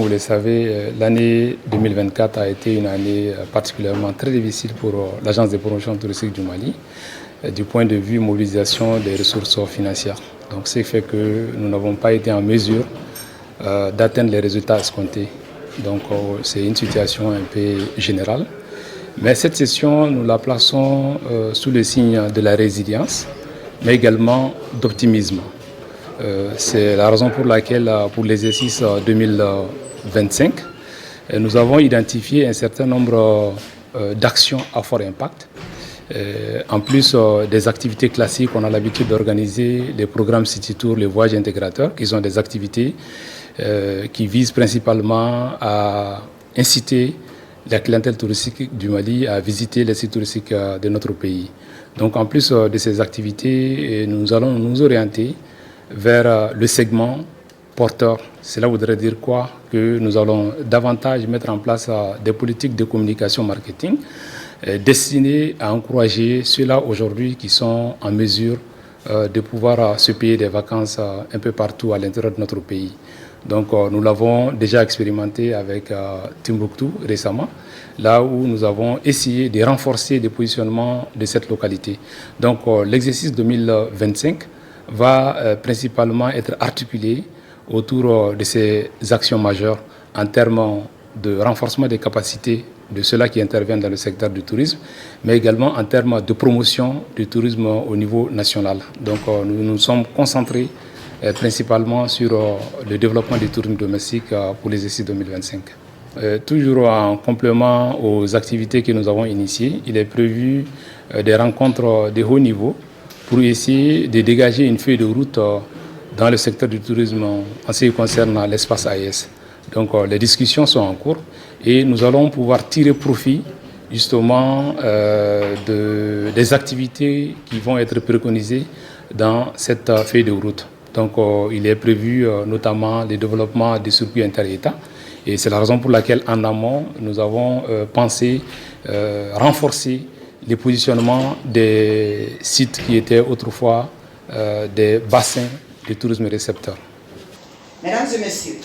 vous le savez, l'année 2024 a été une année particulièrement très difficile pour l'Agence de promotion touristique du Mali, du point de vue mobilisation des ressources financières. Donc, ce qui fait que nous n'avons pas été en mesure d'atteindre les résultats escomptés. Donc, c'est une situation un peu générale. Mais cette session, nous la plaçons sous le signe de la résilience, mais également d'optimisme. C'est la raison pour laquelle, pour l'exercice 2025, nous avons identifié un certain nombre d'actions à fort impact. En plus des activités classiques, on a l'habitude d'organiser les programmes City Tour, les voyages intégrateurs, qui sont des activités qui visent principalement à inciter la clientèle touristique du Mali à visiter les sites touristiques de notre pays. Donc en plus de ces activités, nous allons nous orienter vers le segment porteur. Cela voudrait dire quoi? Que nous allons davantage mettre en place des politiques de communication marketing destinées à encourager ceux-là aujourd'hui qui sont en mesure de pouvoir se payer des vacances un peu partout à l'intérieur de notre pays. Donc nous l'avons déjà expérimenté avec Timbuktu récemment, là où nous avons essayé de renforcer le positionnement de cette localité. Donc l'exercice 2025 va principalement être articulé autour de ces actions majeures en termes de renforcement des capacités de ceux-là qui interviennent dans le secteur du tourisme, mais également en termes de promotion du tourisme au niveau national. Donc nous nous sommes concentrés principalement sur le développement du tourisme domestique pour l'exercice 2025. Toujours en complément aux activités que nous avons initiées, il est prévu des rencontres de haut niveau pour essayer de dégager une feuille de route dans le secteur du tourisme en ce qui concerne l'espace AES. Donc les discussions sont en cours et nous allons pouvoir tirer profit justement des activités qui vont être préconisées dans cette feuille de route. Donc il est prévu notamment le développement des circuits inter-États et c'est la raison pour laquelle en amont nous avons pensé renforcer les positionnements des sites qui étaient autrefois des bassins de tourisme récepteurs. Mesdames et messieurs,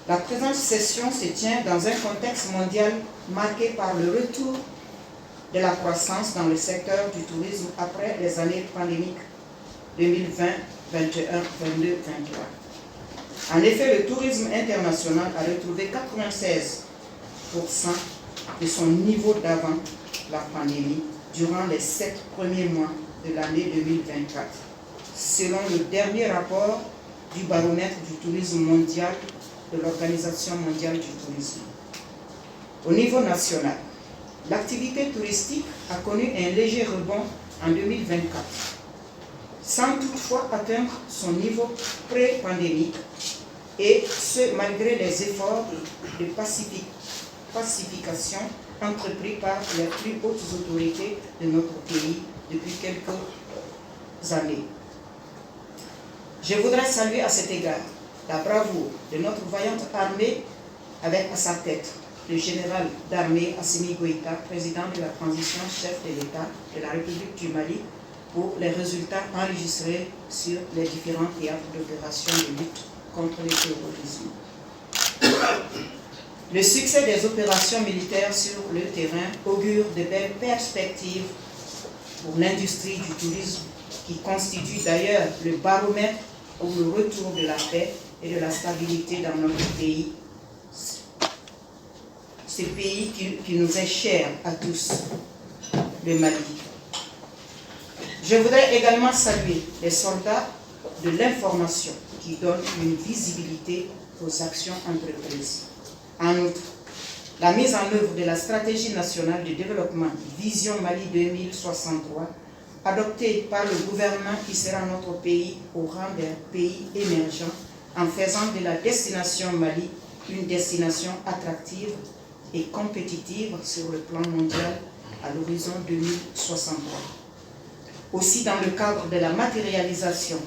la présente session se tient dans un contexte mondial marqué par le retour de la croissance dans le secteur du tourisme après les années pandémiques 2020, 2021, 2022, 2023. En effet, le tourisme international a retrouvé 96% de son niveau d'avant la pandémie durant les 7 premiers mois de l'année 2024, selon le dernier rapport du baromètre du tourisme mondial de l'Organisation mondiale du tourisme. Au niveau national, l'activité touristique a connu un léger rebond en 2024, sans toutefois atteindre son niveau pré-pandémique, et ce malgré les efforts de pacification entrepris par les plus hautes autorités de notre pays depuis quelques années. Je voudrais saluer à cet égard la bravoure de notre vaillante armée avec à sa tête le général d'armée Assimi Goïta, président de la transition, chef de l'État de la République du Mali, pour les résultats enregistrés sur les différents théâtres d'opération de lutte contre le terrorisme. Le succès des opérations militaires sur le terrain augure de belles perspectives pour l'industrie du tourisme, qui constitue d'ailleurs le baromètre pour le retour de la paix et de la stabilité dans notre pays. Ce pays qui nous est cher à tous, le Mali. Je voudrais également saluer les soldats de l'information qui donnent une visibilité aux actions entreprises. En outre, la mise en œuvre de la stratégie nationale de développement Vision Mali 2063, adoptée par le gouvernement qui sera notre pays au rang des pays émergents, en faisant de la destination Mali une destination attractive et compétitive sur le plan mondial à l'horizon 2063. Aussi, dans le cadre de la matérialisation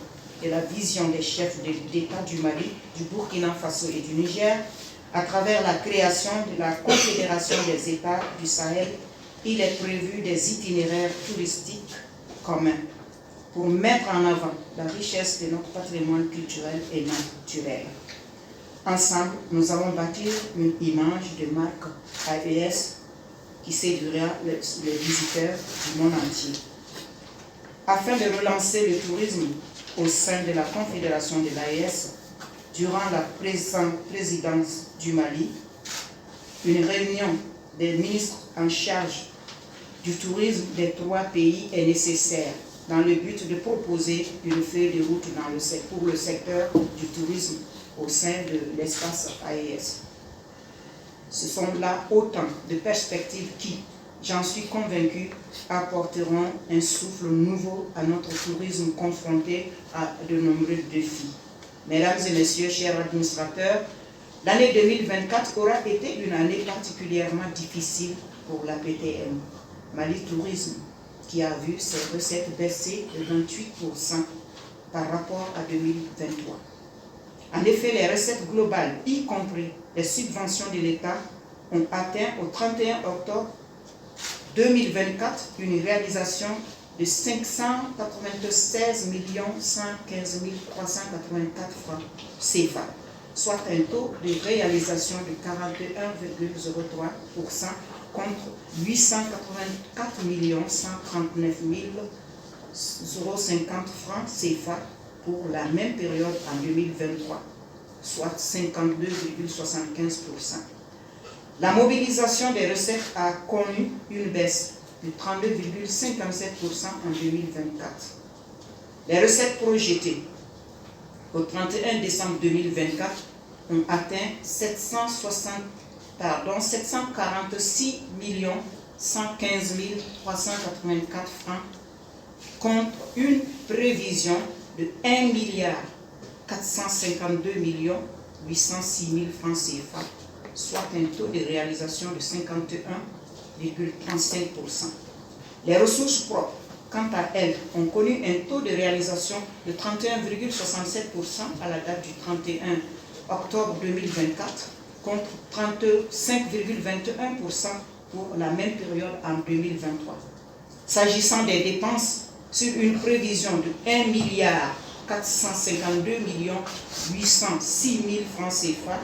de la vision des chefs d'État du Mali, du Burkina Faso et du Niger, à travers la création de la Confédération des États du Sahel, il est prévu des itinéraires touristiques communs pour mettre en avant la richesse de notre patrimoine culturel et naturel. Ensemble, nous allons bâtir une image de marque AES qui séduira les visiteurs du monde entier. Afin de relancer le tourisme au sein de la Confédération de l'AES, durant la présidence du Mali, une réunion des ministres en charge du tourisme des 3 pays est nécessaire dans le but de proposer une feuille de route pour le secteur du tourisme au sein de l'espace AES. Ce sont là autant de perspectives qui, j'en suis convaincu, apporteront un souffle nouveau à notre tourisme confronté à de nombreux défis. Mesdames et messieurs, chers administrateurs, l'année 2024 aura été une année particulièrement difficile pour la PTM, Mali Tourisme, qui a vu ses recettes baisser de 28% par rapport à 2023. En effet, les recettes globales, y compris les subventions de l'État, ont atteint au 31 octobre 2024 une réalisation de 596 115 384 francs CFA, soit un taux de réalisation de 41,03% contre 884 139 050 francs CFA pour la même période en 2023, soit 52,75%. La mobilisation des recettes a connu une baisse de 32,57% en 2024. Les recettes projetées au 31 décembre 2024 ont atteint 746 115 384 francs contre une prévision de 1 452 806 000 francs CFA, soit un taux de réalisation de 51,35%. Les ressources propres, quant à elles, ont connu un taux de réalisation de 31,67% à la date du 31 octobre 2024 contre 35,21% pour la même période en 2023. S'agissant des dépenses, sur une prévision de 1 452 806 000 francs CFA,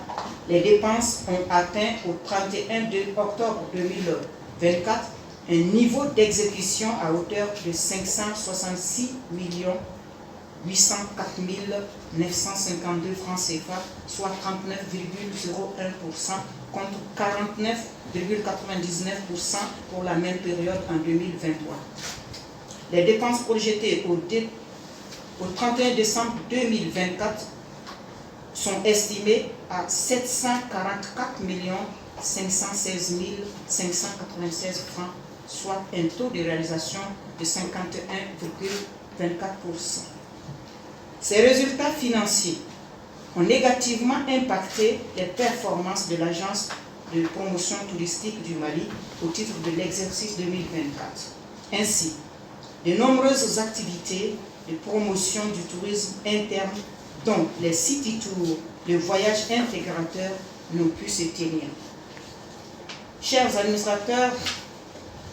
les dépenses ont atteint au 31 octobre 2024 un niveau d'exécution à hauteur de 566 804 952 francs CFA, soit 39,01% contre 49,99% pour la même période en 2023. Les dépenses projetées au 31 décembre 2024 sont estimées à 744 516 596 francs, soit un taux de réalisation de 51,24%. Ces résultats financiers ont négativement impacté les performances de l'Agence de promotion touristique du Mali au titre de l'exercice 2024. Ainsi, de nombreuses activités de promotion du tourisme interne, dont les city tours, le voyage intégrateur, n'ont pu se tenir. Chers administrateurs,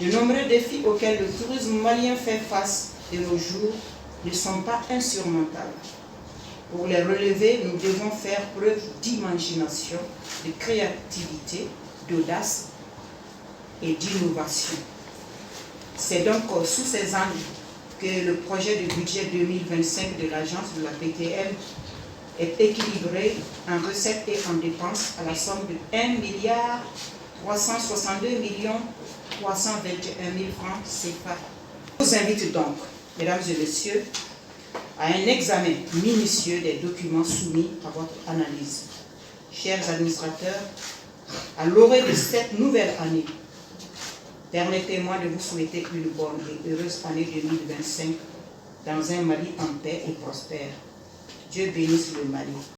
de nombreux défis auxquels le tourisme malien fait face de nos jours ne sont pas insurmontables. Pour les relever, nous devons faire preuve d'imagination, de créativité, d'audace et d'innovation. C'est donc sous ces angles que le projet de budget 2025 de l'agence de la PTM est équilibré en recettes et en dépenses à la somme de 1 362 321 000 francs CFA. Je vous invite donc, mesdames et messieurs, à un examen minutieux des documents soumis à votre analyse. Chers administrateurs, à l'orée de cette nouvelle année, permettez-moi de vous souhaiter une bonne et heureuse année 2025 dans un Mali en paix et prospère. Dieu bénisse le Mali.